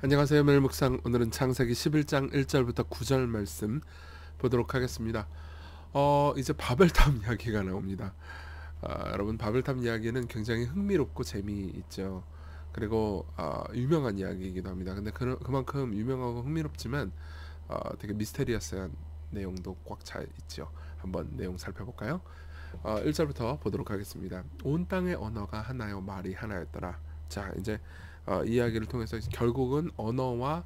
안녕하세요. 멜묵상. 오늘은 창세기 11장 1절부터 9절 말씀 보도록 하겠습니다. 이제 바벨탑 이야기가 나옵니다. 여러분, 바벨탑 이야기는 굉장히 흥미롭고 재미있죠. 그리고 유명한 이야기이기도 합니다. 근데 그만큼 유명하고 흥미롭지만 되게 미스테리어스한 내용도 꽉 차 있죠. 한번 내용 살펴볼까요? 1절부터 보도록 하겠습니다. 온 땅의 언어가 하나요, 말이 하나였더라. 자, 이제 이야기를 통해서 결국은 언어와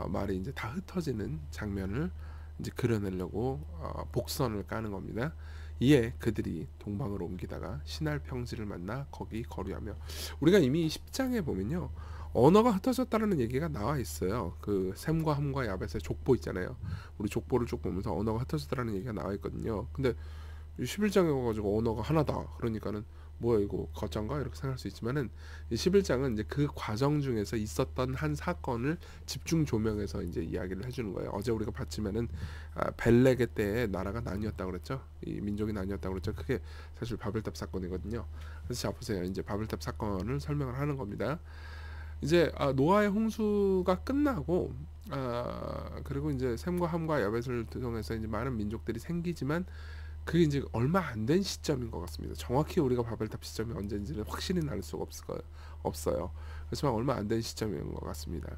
말이 이제 다 흩어지는 장면을 이제 그려내려고 복선을 까는 겁니다. 이에 그들이 동방으로 옮기다가 신할 평지를 만나 거기 거류하며, 우리가 이미 10장에 보면요, 언어가 흩어졌다는 얘기가 나와 있어요. 그 셈과 함과 야벳의 족보 있잖아요. 우리 족보를 쭉 보면서 언어가 흩어졌다는 얘기가 나와 있거든요. 근데 11장에 와가지고 언어가 하나다 그러니까는 뭐야 이거 가짜인가 이렇게 생각할 수 있지만은, 이 11장은 이제 그 과정 중에서 있었던 한 사건을 집중 조명해서 이제 이야기를 해주는 거예요. 어제 우리가 봤지만은 벨레게 때에 나라가 나뉘었다고 그랬죠. 이 민족이 나뉘었다고 그랬죠. 그게 사실 바벨탑 사건이거든요. 그래서 자 보세요. 이제 바벨탑 사건을 설명을 하는 겁니다. 이제 노아의 홍수가 끝나고 그리고 이제 셈과 함과 야벳을 통해서 이제 많은 민족들이 생기지만, 그게 이제 얼마 안 된 시점인 것 같습니다. 정확히 우리가 바벨탑 시점이 언제인지는 확실히 알 수가 없어요. 그렇지만 얼마 안 된 시점인 것 같습니다.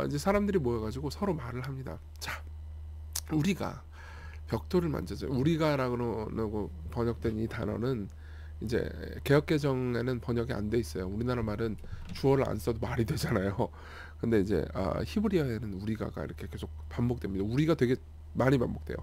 이제 사람들이 모여가지고 서로 말을 합니다. 자, 우리가 벽돌을 만져서, 우리가라고 번역된 이 단어는 이제 개역개정에는 번역이 안 돼 있어요. 우리나라 말은 주어를 안 써도 말이 되잖아요. 근데 이제 히브리어에는 우리가가 이렇게 계속 반복됩니다. 우리가 되게 많이 반복돼요.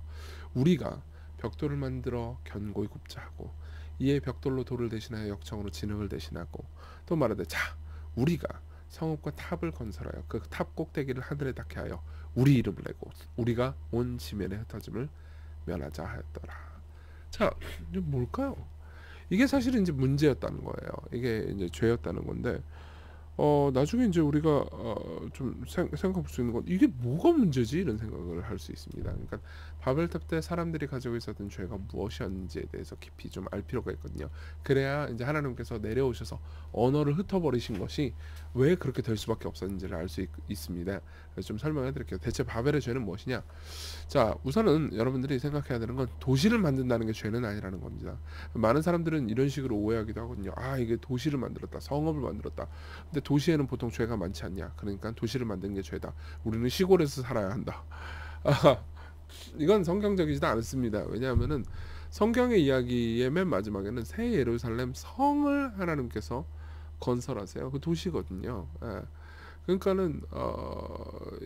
우리가 벽돌을 만들어 견고히 굽자 하고, 이에 벽돌로 돌을 대신하여 역청으로 진흙을 대신하고, 또 말하되 자 우리가 성읍과 탑을 건설하여 그 탑 꼭대기를 하늘에 닿게 하여 우리 이름을 내고 우리가 온 지면의 흩어짐을 면하자 하였더라. 자, 이게 뭘까요? 이게 사실은 이제 문제였다는 거예요. 이게 이제 죄였다는 건데, 나중에 이제 우리가 좀 생각해 볼 수 있는 건, 이게 뭐가 문제지? 이런 생각을 할 수 있습니다. 그러니까 바벨탑 때 사람들이 가지고 있었던 죄가 무엇이었는지에 대해서 깊이 좀 알 필요가 있거든요. 그래야 이제 하나님께서 내려오셔서 언어를 흩어버리신 것이 왜 그렇게 될 수밖에 없었는지를 알 수 있습니다. 그래서 좀 설명해 드릴게요. 대체 바벨의 죄는 무엇이냐? 자, 우선은 여러분들이 생각해야 되는 건, 도시를 만든다는 게 죄는 아니라는 겁니다. 많은 사람들은 이런 식으로 오해하기도 하거든요. 이게 도시를 만들었다, 성읍을 만들었다. 근데 도시에는 보통 죄가 많지 않냐? 그러니까 도시를 만든 게 죄다. 우리는 시골에서 살아야 한다. 아, 이건 성경적이지도 않습니다. 왜냐하면은 성경의 이야기의 맨 마지막에는 새 예루살렘 성을 하나님께서 건설하세요. 그 도시거든요. 예. 그러니까는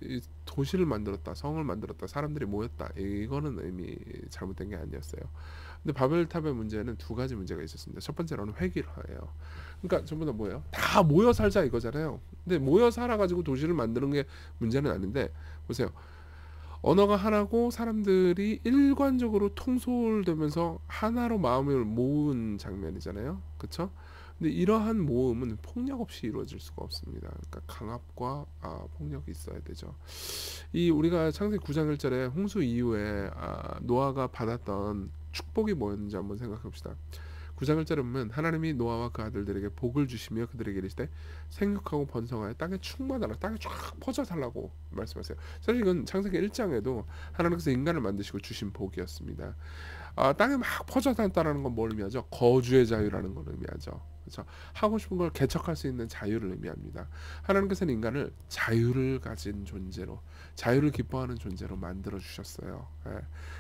이 도시를 만들었다, 성을 만들었다, 사람들이 모였다, 이거는 의미 잘못된 게 아니었어요. 근데 바벨탑의 문제는 두 가지 문제가 있었습니다. 첫 번째로는 회귀라예요. 그러니까 전부 다 뭐예요? 다 모여 살자 이거잖아요. 근데 모여 살아가지고 도시를 만드는 게 문제는 아닌데, 보세요. 언어가 하나고 사람들이 일관적으로 통솔되면서 하나로 마음을 모은 장면이잖아요. 그렇죠? 근데 이러한 모음은 폭력 없이 이루어질 수가 없습니다. 그러니까 강압과 폭력이 있어야 되죠. 이 우리가 창세기 9장 1절에 홍수 이후에 노아가 받았던 축복이 뭐였는지 한번 생각해 봅시다. 9장 1절에 보면 하나님이 노아와 그 아들들에게 복을 주시며 그들에게 이르시되 생육하고 번성하여 땅에 충만하라, 땅에 쫙 퍼져 살라고 말씀하세요. 사실 이건 창세기 1장에도 하나님께서 인간을 만드시고 주신 복이었습니다. 땅에 막 퍼져 산다라는 건 뭘 의미하죠? 거주의 자유라는 걸 의미하죠. 그렇죠? 하고 싶은 걸 개척할 수 있는 자유를 의미합니다. 하나님께서는 인간을 자유를 가진 존재로, 자유를 기뻐하는 존재로 만들어 주셨어요. 예.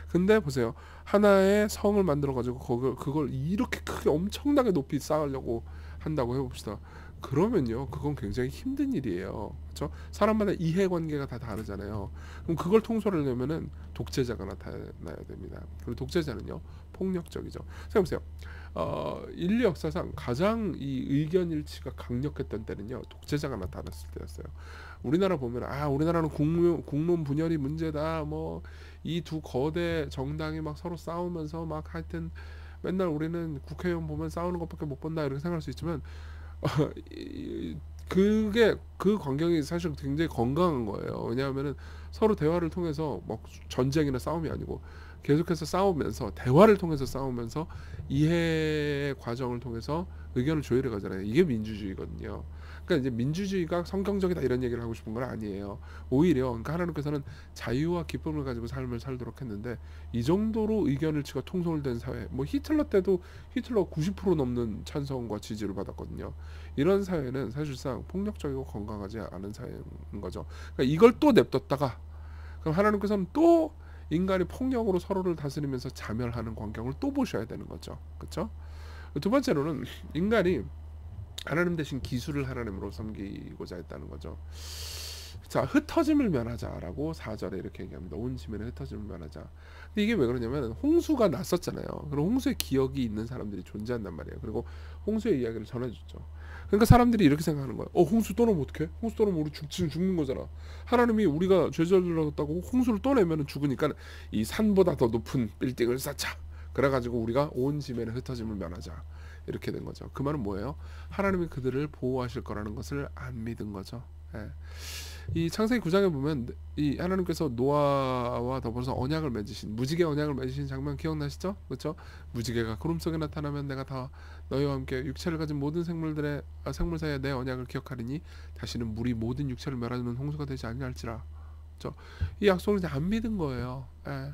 근데 보세요. 하나의 성을 만들어 가지고 그걸 이렇게 크게 엄청나게 높이 쌓으려고 한다고 해봅시다. 그러면요, 그건 굉장히 힘든 일이에요. 그렇죠? 사람마다 이해관계가 다 다르잖아요. 그럼 그걸 통솔하려면은 독재자가 나타나야 됩니다. 그리고 독재자는요, 폭력적이죠. 생각해보세요. 인류 역사상 가장 이 의견 일치가 강력했던 때는요, 독재자가 나타났을 때였어요. 우리나라 보면 우리나라는 국론 분열이 문제다, 뭐 이 두 거대 정당이 막 서로 싸우면서 막 하여튼 맨날 우리는 국회의원 보면 싸우는 것밖에 못 본다, 이렇게 생각할 수 있지만, 그게 그 광경이 사실 굉장히 건강한 거예요. 왜냐하면은 서로 대화를 통해서 막 전쟁이나 싸움이 아니고 계속해서 싸우면서, 대화를 통해서 싸우면서 이해 과정을 통해서 의견을 조율해 가잖아요. 이게 민주주의거든요. 그러니까 이제 민주주의가 성경적이다 이런 얘기를 하고 싶은 건 아니에요. 오히려 그러니까 하나님께서는 자유와 기쁨을 가지고 삶을 살도록 했는데 이 정도로 의견일치가 통솔된 사회, 뭐 히틀러 때도 히틀러 90% 넘는 찬성과 지지를 받았거든요. 이런 사회는 사실상 폭력적이고 건강하지 않은 사회인 거죠. 그러니까 이걸 또 냅뒀다가 그럼 하나님께서는 또 인간이 폭력으로 서로를 다스리면서 자멸하는 광경을 또 보셔야 되는 거죠. 그렇죠? 두 번째로는 인간이 하나님 대신 기술을 하나님으로 섬기고자 했다는 거죠. 자, 흩어짐을 면하자라고 4절에 이렇게 얘기합니다. 온 지면에 흩어짐을 면하자. 근데 이게 왜 그러냐면 홍수가 났었잖아요. 그럼 홍수의 기억이 있는 사람들이 존재한단 말이에요. 그리고 홍수의 이야기를 전해줬죠. 그러니까 사람들이 이렇게 생각하는 거예요. 홍수 떠나면 어떡해? 홍수 떠나면 우리 죽는 거잖아. 하나님이 우리가 죄 저질렀다고 홍수를 떠내면 죽으니까 이 산보다 더 높은 빌딩을 쌓자. 그래가지고 우리가 온 지면에 흩어짐을 면하자. 이렇게 된 거죠. 그 말은 뭐예요? 하나님이 그들을 보호하실 거라는 것을 안 믿은 거죠. 예. 이 창세기 9장에 보면 이 하나님께서 노아와 더불어서 언약을 맺으신 무지개 언약을 맺으신 장면 기억나시죠? 그렇죠? 무지개가 구름 속에 나타나면 내가 다 너희와 함께 육체를 가진 모든 생물 사이에 내 언약을 기억하리니 다시는 물이 모든 육체를 멸하는 홍수가 되지 아니할지라. 그렇죠? 이 약속을 이제 안 믿은 거예요. 예.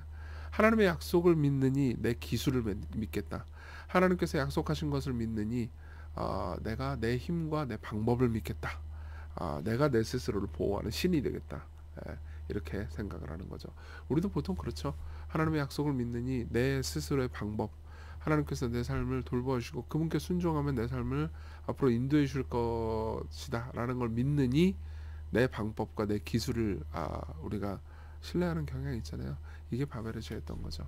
하나님의 약속을 믿느니 내 기술을 믿겠다. 하나님께서 약속하신 것을 믿느니 내가 내 힘과 내 방법을 믿겠다. 내가 내 스스로를 보호하는 신이 되겠다. 이렇게 생각을 하는 거죠. 우리도 보통 그렇죠. 하나님의 약속을 믿느니 내 스스로의 방법, 하나님께서 내 삶을 돌보시고 그분께 순종하면 내 삶을 앞으로 인도해 줄 것이다 라는 걸 믿느니 내 방법과 내 기술을 우리가 신뢰하는 경향이 있잖아요. 이게 바벨의 죄였던 거죠.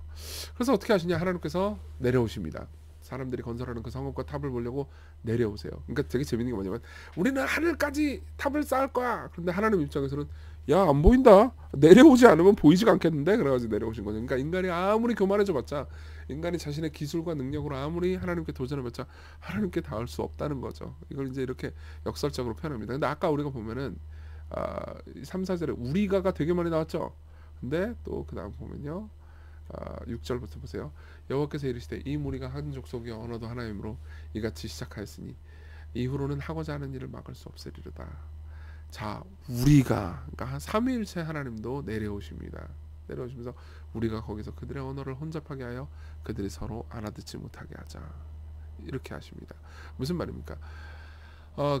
그래서 어떻게 하시냐? 하나님께서 내려오십니다. 사람들이 건설하는 그 성읍과 탑을 보려고 내려오세요. 그러니까 되게 재밌는 게 뭐냐면 우리는 하늘까지 탑을 쌓을 거야. 그런데 하나님 입장에서는 야, 안 보인다. 내려오지 않으면 보이지가 않겠는데? 그래가지고 내려오신 거죠. 그러니까 인간이 아무리 교만해져봤자, 인간이 자신의 기술과 능력으로 아무리 하나님께 도전해봤자 하나님께 닿을 수 없다는 거죠. 이걸 이제 이렇게 역설적으로 표현합니다. 근데 아까 우리가 보면은 3, 4절에 우리가가 되게 많이 나왔죠. 근데 또 그 다음 보면요, 6절부터 보세요. 여호와께서 이르시되 이 무리가 한 족속이 언어도 하나이므로 이같이 시작하였으니 이후로는 하고자 하는 일을 막을 수 없으리로다. 자, 우리가 그러니까 삼위일체 하나님도 내려오십니다. 내려오시면서 우리가 거기서 그들의 언어를 혼잡하게 하여 그들이 서로 알아듣지 못하게 하자. 이렇게 하십니다. 무슨 말입니까?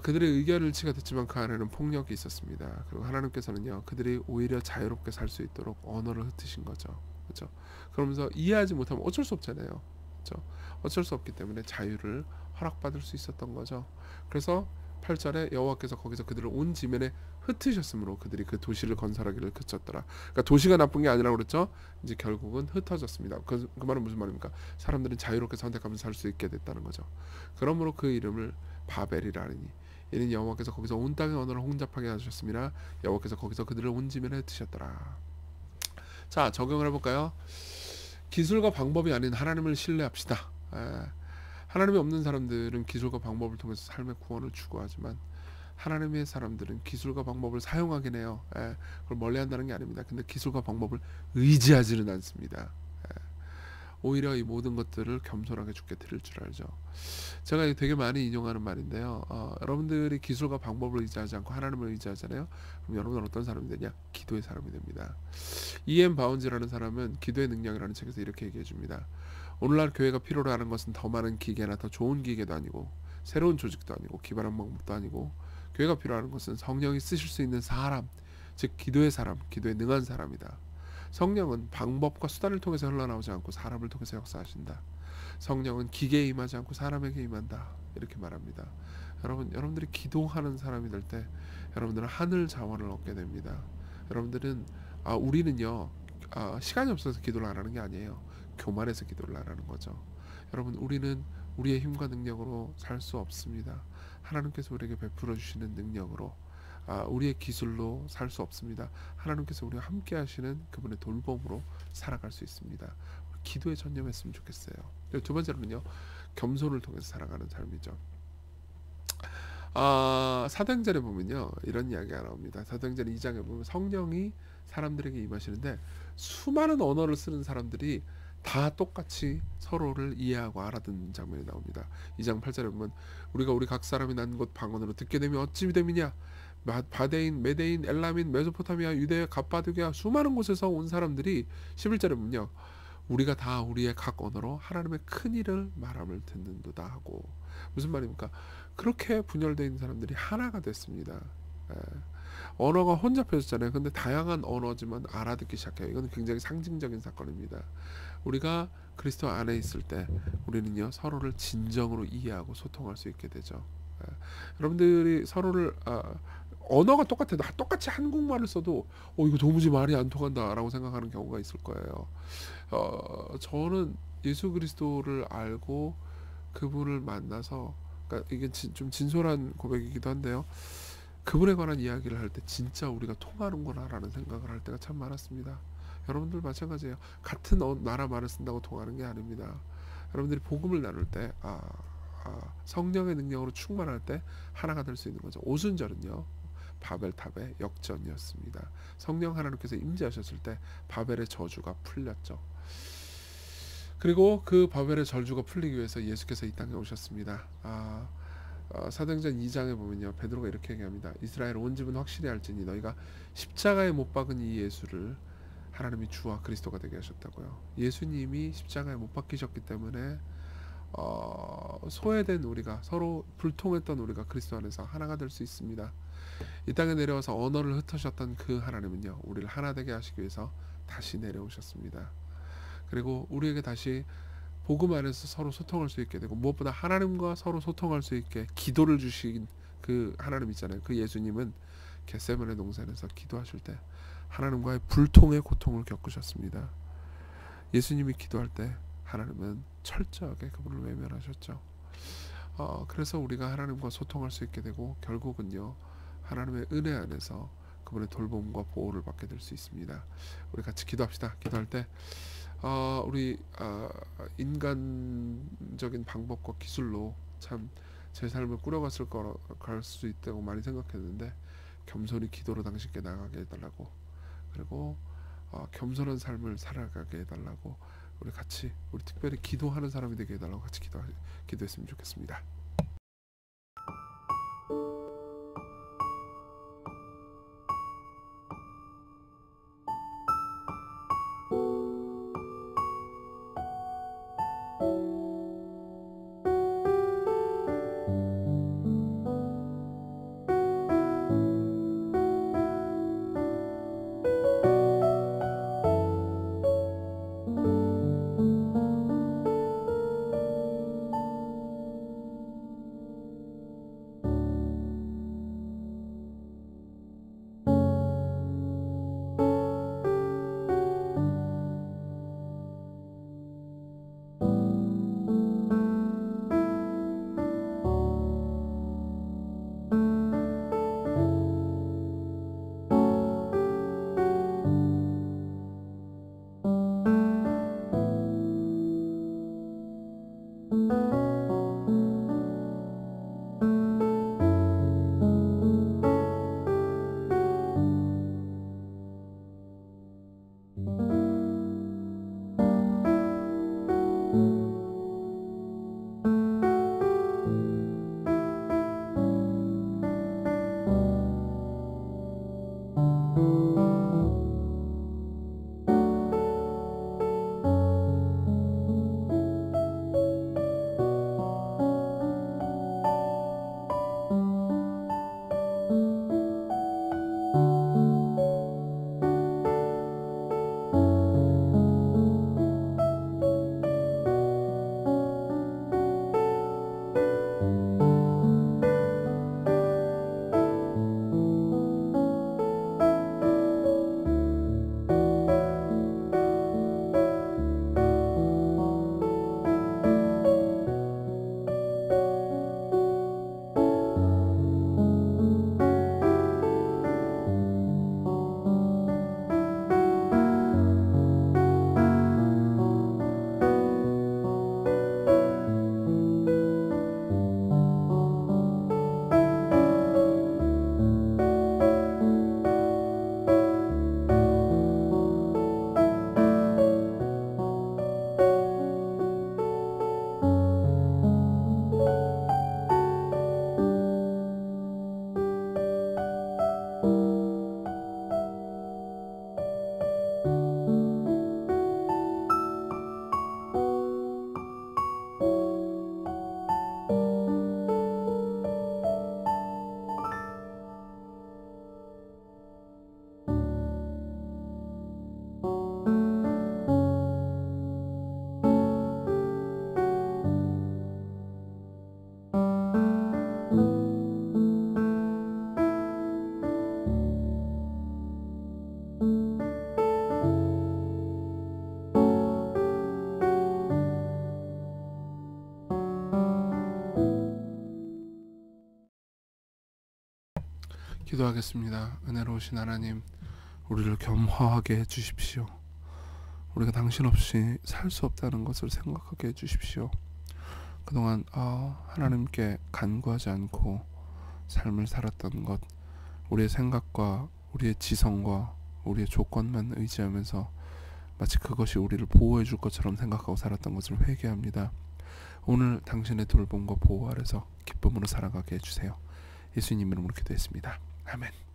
그들의 의견일치가 됐지만 그 안에는 폭력이 있었습니다. 그리고 하나님께서는요, 그들이 오히려 자유롭게 살 수 있도록 언어를 흩으신 거죠. 그렇죠? 그러면서 이해하지 못하면 어쩔 수 없잖아요. 그렇죠? 어쩔 수 없기 때문에 자유를 허락받을 수 있었던 거죠. 그래서 8절에 여호와께서 거기서 그들을 온 지면에 흩으셨으므로 그들이 그 도시를 건설하기를 그쳤더라. 그러니까 도시가 나쁜 게 아니라고 그랬죠. 이제 결국은 흩어졌습니다. 그 말은 무슨 말입니까? 사람들은 자유롭게 선택하면서 살 수 있게 됐다는 거죠. 그러므로 그 이름을 바벨이라니 이는 여호와께서 거기서 온 땅의 언어를 혼잡하게 하셨습니다. 여호와께서 거기서 그들을 온 지면에 흩으셨더라. 자, 적용을 해볼까요? 기술과 방법이 아닌 하나님을 신뢰합시다. 하나님이 없는 사람들은 기술과 방법을 통해서 삶의 구원을 추구하지만 하나님의 사람들은 기술과 방법을 사용하긴 해요. 그걸 멀리한다는 게 아닙니다. 근데 기술과 방법을 의지하지는 않습니다. 오히려 이 모든 것들을 겸손하게 주께 드릴 줄 알죠. 제가 되게 많이 인용하는 말인데요. 여러분들이 기술과 방법을 의지하지 않고 하나님을 의지하잖아요. 그럼 여러분은 어떤 사람이 되냐? 기도의 사람이 됩니다. E.M. 바운즈라는 사람은 기도의 능력이라는 책에서 이렇게 얘기해 줍니다. 오늘날 교회가 필요로 하는 것은 더 많은 기계나 더 좋은 기계도 아니고 새로운 조직도 아니고 기발한 방법도 아니고 교회가 필요한 것은 성령이 쓰실 수 있는 사람, 즉 기도의 사람, 기도에 능한 사람이다. 성령은 방법과 수단을 통해서 흘러나오지 않고 사람을 통해서 역사하신다. 성령은 기계에 임하지 않고 사람에게 임한다. 이렇게 말합니다. 여러분들이 기도하는 사람이 될 때 여러분들은 하늘 자원을 얻게 됩니다. 여러분들은 우리는요 시간이 없어서 기도를 안 하는 게 아니에요. 교만해서 기도를 안 하는 거죠. 여러분, 우리는 우리의 힘과 능력으로 살 수 없습니다. 하나님께서 우리에게 베풀어 주시는 능력으로 우리의 기술로 살 수 없습니다. 하나님께서 우리와 함께 하시는 그분의 돌봄으로 살아갈 수 있습니다. 기도에 전념했으면 좋겠어요. 두 번째로는요, 겸손을 통해서 살아가는 삶이죠. 사도행전에 보면요 이런 이야기가 나옵니다. 사도행전 2장에 보면 성령이 사람들에게 임하시는데 수많은 언어를 쓰는 사람들이 다 똑같이 서로를 이해하고 알아듣는 장면이 나옵니다. 2장 8절에 보면 우리가 우리 각 사람이 난 곳 방언으로 듣게 되면 어찌 됨이냐. 바데인, 메데인, 엘람인, 메소포타미아, 유대, 갑바도기아 수많은 곳에서 온 사람들이 11절에 보면요. 우리가 다 우리의 각 언어로 하나님의 큰 일을 말함을 듣는도다 하고 무슨 말입니까? 그렇게 분열되어 있는 사람들이 하나가 됐습니다. 예. 언어가 혼잡해졌잖아요. 근데 다양한 언어지만 알아듣기 시작해요. 이건 굉장히 상징적인 사건입니다. 우리가 그리스도 안에 있을 때 우리는요 서로를 진정으로 이해하고 소통할 수 있게 되죠. 예. 여러분들이 서로를 언어가 똑같아도 똑같이 한국말을 써도 이거 도무지 말이 안 통한다라고 생각하는 경우가 있을 거예요. 저는 예수 그리스도를 알고 그분을 만나서 그러니까 이게 좀 진솔한 고백이기도 한데요. 그분에 관한 이야기를 할 때 진짜 우리가 통하는구나라는 생각을 할 때가 참 많았습니다. 여러분들 마찬가지예요. 같은 나라 말을 쓴다고 통하는 게 아닙니다. 여러분들이 복음을 나눌 때 성령의 능력으로 충만할 때 하나가 될 수 있는 거죠. 오순절은요. 바벨탑의 역전이었습니다. 성령 하나님께서 임재하셨을 때 바벨의 저주가 풀렸죠. 그리고 그 바벨의 저주가 풀리기 위해서 예수께서 이 땅에 오셨습니다. 사도행전 2장에 보면요. 베드로가 이렇게 얘기합니다. 이스라엘 온 집은 확실히 알지니 너희가 십자가에 못 박은 이 예수를 하나님이 주와 그리스도가 되게 하셨다고요. 예수님이 십자가에 못 박히셨기 때문에 소외된 우리가 서로 불통했던 우리가 그리스도 안에서 하나가 될 수 있습니다. 이 땅에 내려와서 언어를 흩으셨던 그 하나님은요. 우리를 하나 되게 하시기 위해서 다시 내려오셨습니다. 그리고 우리에게 다시 복음 안에서 서로 소통할 수 있게 되고 무엇보다 하나님과 서로 소통할 수 있게 기도를 주신 그 하나님 있잖아요. 그 예수님은 겟세마네 동산에서 기도하실 때 하나님과의 불통의 고통을 겪으셨습니다. 예수님이 기도할 때 하나님은 철저하게 그분을 외면하셨죠. 그래서 우리가 하나님과 소통할 수 있게 되고 결국은요. 하나님의 은혜 안에서 그분의 돌봄과 보호를 받게 될 수 있습니다. 우리 같이 기도합시다. 기도할 때 우리 인간적인 방법과 기술로 참 제 삶을 꾸려갔을 갈 수 있다고 많이 생각했는데 겸손히 기도로 당신께 나가게 해달라고 그리고 겸손한 삶을 살아가게 해달라고 우리 같이 우리 특별히 기도하는 사람이 되게 해달라고 같이 기도했으면 좋겠습니다. 기도하겠습니다. 은혜로우신 하나님, 우리를 겸허하게 해주십시오. 우리가 당신 없이 살 수 없다는 것을 생각하게 해주십시오. 그동안 하나님께 간구하지 않고 삶을 살았던 것, 우리의 생각과 우리의 지성과 우리의 조건만 의지하면서 마치 그것이 우리를 보호해 줄 것처럼 생각하고 살았던 것을 회개합니다. 오늘 당신의 돌봄과 보호 아래서 기쁨으로 살아가게 해주세요. 예수님 이름으로 기도했습니다. 아멘.